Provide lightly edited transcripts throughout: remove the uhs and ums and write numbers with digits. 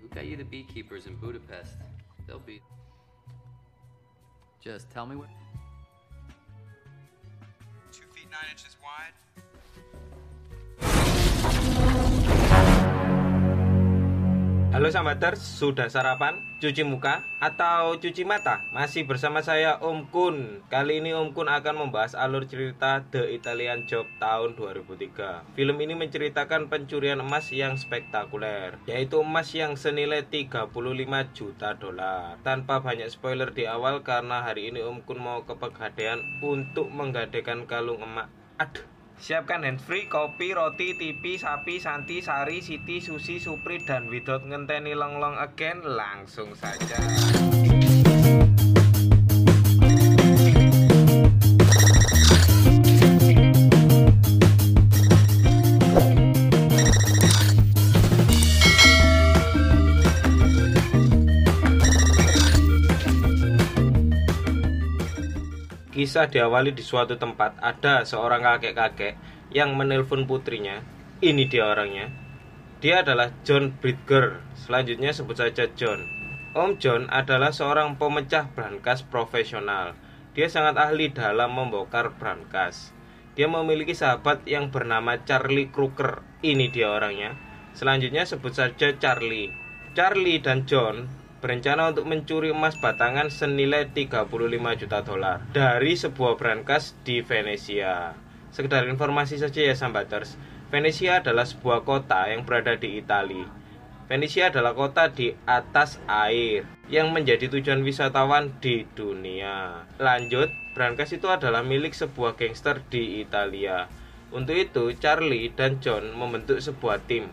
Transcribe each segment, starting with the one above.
Who got you the beekeepers in Budapest? They'll be... Just tell me what... 2 feet 9 inches wide. Halo Sambaters, sudah sarapan, cuci muka, atau cuci mata? Masih bersama saya Om Kun. Kali ini Om Kun akan membahas alur cerita The Italian Job tahun 2003. Film ini menceritakan pencurian emas yang spektakuler, yaitu emas yang senilai 35 juta dolar. Tanpa banyak spoiler di awal, karena hari ini Om Kun mau ke Pegadaian untuk menggadaikan kalung emas. Aduh. Siapkan handsfree, kopi, roti, TV, sapi, santi, sari, siti, susi, supri, dan without ngenteni long again, langsung saja. Kisah diawali di suatu tempat. Ada seorang kakek-kakek yang menelpon putrinya. Ini dia orangnya. Dia adalah John Bridger. Selanjutnya sebut saja John. Om John adalah seorang pemecah brankas profesional. Dia sangat ahli dalam membongkar brankas. Dia memiliki sahabat yang bernama Charlie Crooker. Ini dia orangnya. Selanjutnya sebut saja Charlie. Charlie dan John berencana untuk mencuri emas batangan senilai 35 juta dolar dari sebuah brankas di Venesia. Sekedar informasi saja ya Sambaters, Venesia adalah sebuah kota yang berada di Italia. Venesia adalah kota di atas air yang menjadi tujuan wisatawan di dunia. Lanjut, brankas itu adalah milik sebuah gangster di Italia. Untuk itu, Charlie dan John membentuk sebuah tim.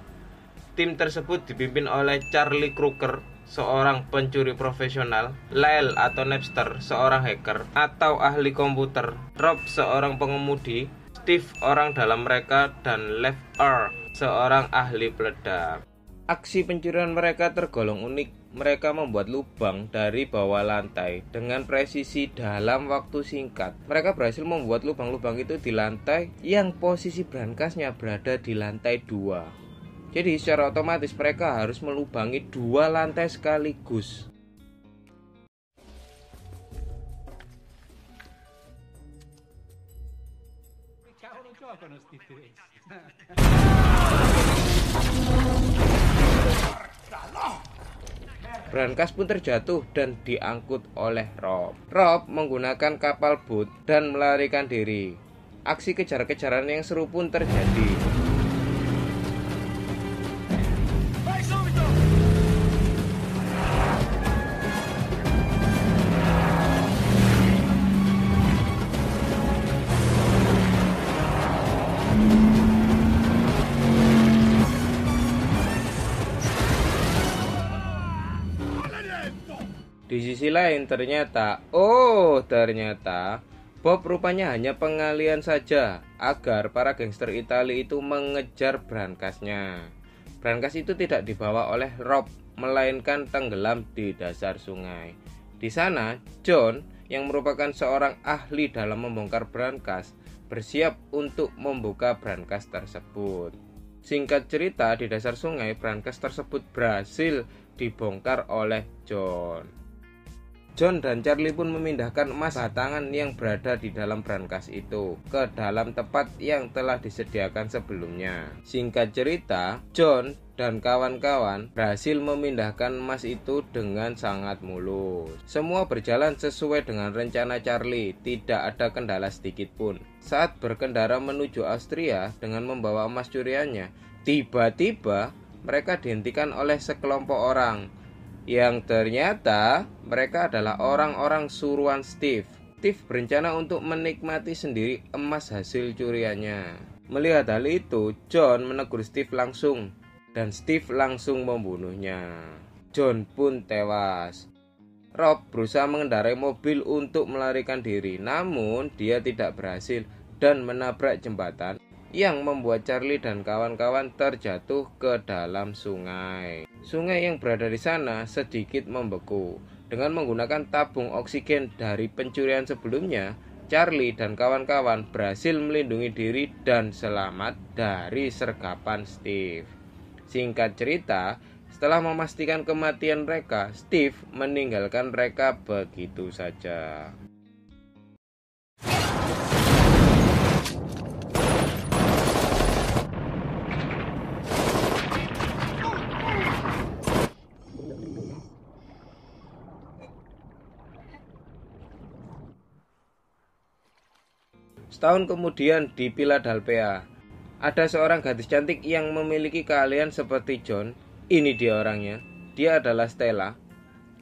Tim tersebut dipimpin oleh Charlie Crooker, seorang pencuri profesional, Lyle atau Napster, seorang hacker atau ahli komputer, Rob, seorang pengemudi, Steve, orang dalam mereka, dan Lev R, seorang ahli peledak. Aksi pencurian mereka tergolong unik. Mereka membuat lubang dari bawah lantai dengan presisi dalam waktu singkat. Mereka berhasil membuat lubang-lubang itu di lantai yang posisi brankasnya berada di lantai 2. Jadi secara otomatis mereka harus melubangi 2 lantai sekaligus. Brankas pun terjatuh dan diangkut oleh Rob. Rob menggunakan kapal boot dan melarikan diri. Aksi kejar-kejaran yang seru pun terjadi. Di sisi lain ternyata Bob rupanya hanya pengalian saja agar para gangster Italia itu mengejar brankasnya. Brankas itu tidak dibawa oleh Rob, melainkan tenggelam di dasar sungai. Di sana, John yang merupakan seorang ahli dalam membongkar brankas bersiap untuk membuka brankas tersebut. Singkat cerita, di dasar sungai brankas tersebut berhasil dibongkar oleh John. John dan Charlie pun memindahkan emas batangan yang berada di dalam brankas itu ke dalam tempat yang telah disediakan sebelumnya. Singkat cerita, John dan kawan-kawan berhasil memindahkan emas itu dengan sangat mulus. Semua berjalan sesuai dengan rencana Charlie, tidak ada kendala sedikit pun. Saat berkendara menuju Austria dengan membawa emas curiannya, tiba-tiba mereka dihentikan oleh sekelompok orang yang ternyata mereka adalah orang-orang suruhan Steve. Steve berencana untuk menikmati sendiri emas hasil curiannya. Melihat hal itu, John menegur Steve langsung dan Steve langsung membunuhnya. John pun tewas. Rob berusaha mengendarai mobil untuk melarikan diri, namun dia tidak berhasil dan menabrak jembatan yang membuat Charlie dan kawan-kawan terjatuh ke dalam sungai. Sungai yang berada di sana sedikit membeku. Dengan menggunakan tabung oksigen dari pencurian sebelumnya, Charlie dan kawan-kawan berhasil melindungi diri dan selamat dari sergapan Steve. Singkat cerita, Setelah memastikan kematian mereka, Steve meninggalkan mereka begitu saja. Setahun kemudian di Philadelphia, ada seorang gadis cantik yang memiliki keahlian seperti John. Ini dia orangnya. Dia adalah Stella.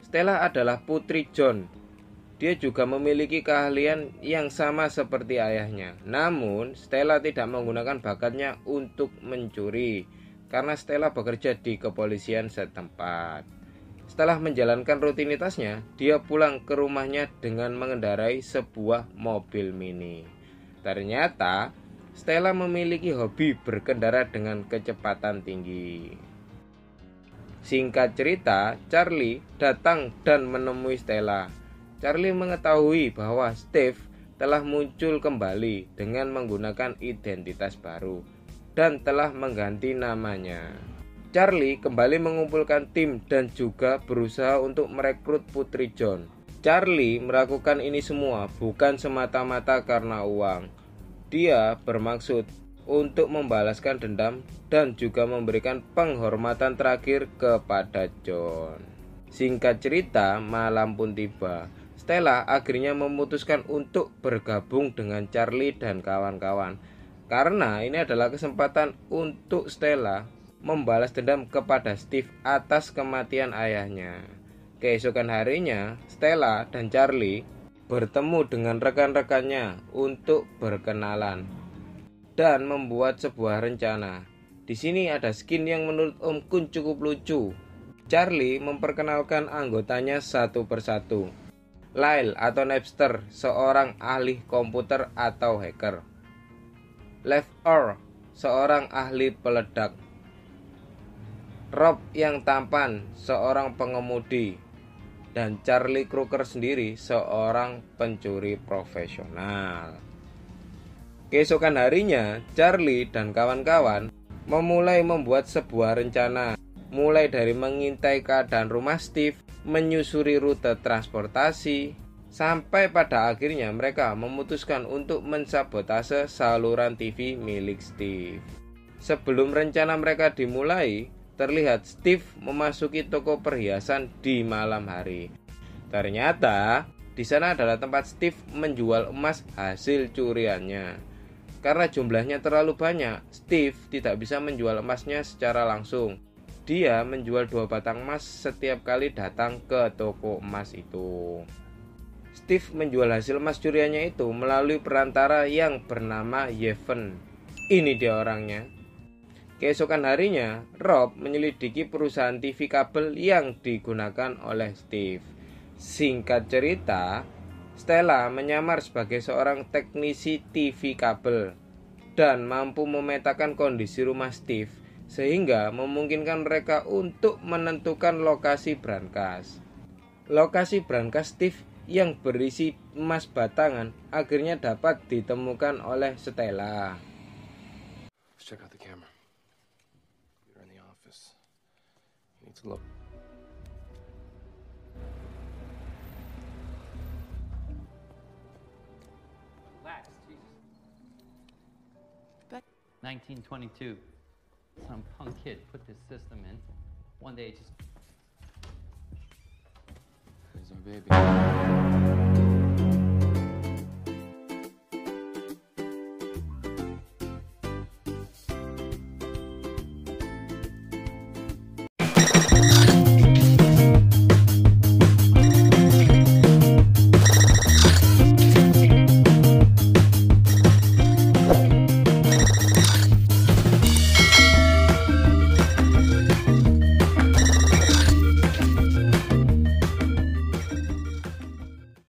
Stella adalah putri John. Dia juga memiliki keahlian yang sama seperti ayahnya. Namun, Stella tidak menggunakan bakatnya untuk mencuri, karena Stella bekerja di kepolisian setempat. Setelah menjalankan rutinitasnya, dia pulang ke rumahnya dengan mengendarai sebuah mobil mini. Ternyata, Stella memiliki hobi berkendara dengan kecepatan tinggi. Singkat cerita, Charlie datang dan menemui Stella. Charlie mengetahui bahwa Steve telah muncul kembali dengan menggunakan identitas baru dan telah mengganti namanya. Charlie kembali mengumpulkan tim dan juga berusaha untuk merekrut putri John. Charlie melakukan ini semua bukan semata-mata karena uang. Dia bermaksud untuk membalaskan dendam dan juga memberikan penghormatan terakhir kepada John. Singkat cerita, malam pun tiba. Stella akhirnya memutuskan untuk bergabung dengan Charlie dan kawan-kawan. Karena ini adalah kesempatan untuk Stella membalas dendam kepada Steve atas kematian ayahnya. Keesokan harinya, Stella dan Charlie bertemu dengan rekan-rekannya untuk berkenalan dan membuat sebuah rencana. Di sini ada skin yang menurut Om Kun cukup lucu. Charlie memperkenalkan anggotanya satu persatu. Lyle atau Napster, seorang ahli komputer atau hacker. Lefter, seorang ahli peledak. Rob yang tampan, seorang pengemudi. Dan Charlie Crooker sendiri seorang pencuri profesional. Keesokan harinya, Charlie dan kawan-kawan memulai membuat sebuah rencana. Mulai dari mengintai keadaan rumah Steve, menyusuri rute transportasi, sampai pada akhirnya mereka memutuskan untuk mensabotase saluran TV milik Steve. Sebelum rencana mereka dimulai, terlihat Steve memasuki toko perhiasan di malam hari. Ternyata di sana adalah tempat Steve menjual emas hasil curiannya. Karena jumlahnya terlalu banyak, Steve tidak bisa menjual emasnya secara langsung. Dia menjual 2 batang emas setiap kali datang ke toko emas itu. Steve menjual hasil emas curiannya itu melalui perantara yang bernama Yevon. Ini dia orangnya. Keesokan harinya, Rob menyelidiki perusahaan TV kabel yang digunakan oleh Steve. Singkat cerita, Stella menyamar sebagai seorang teknisi TV kabel dan mampu memetakan kondisi rumah Steve sehingga memungkinkan mereka untuk menentukan lokasi brankas. Lokasi brankas Steve yang berisi emas batangan akhirnya dapat ditemukan oleh Stella. Check out the camera. You're in the office. You need to look. Relax, Jesus. 1922. Some punk kid put this system in. One day it just... Here's our baby.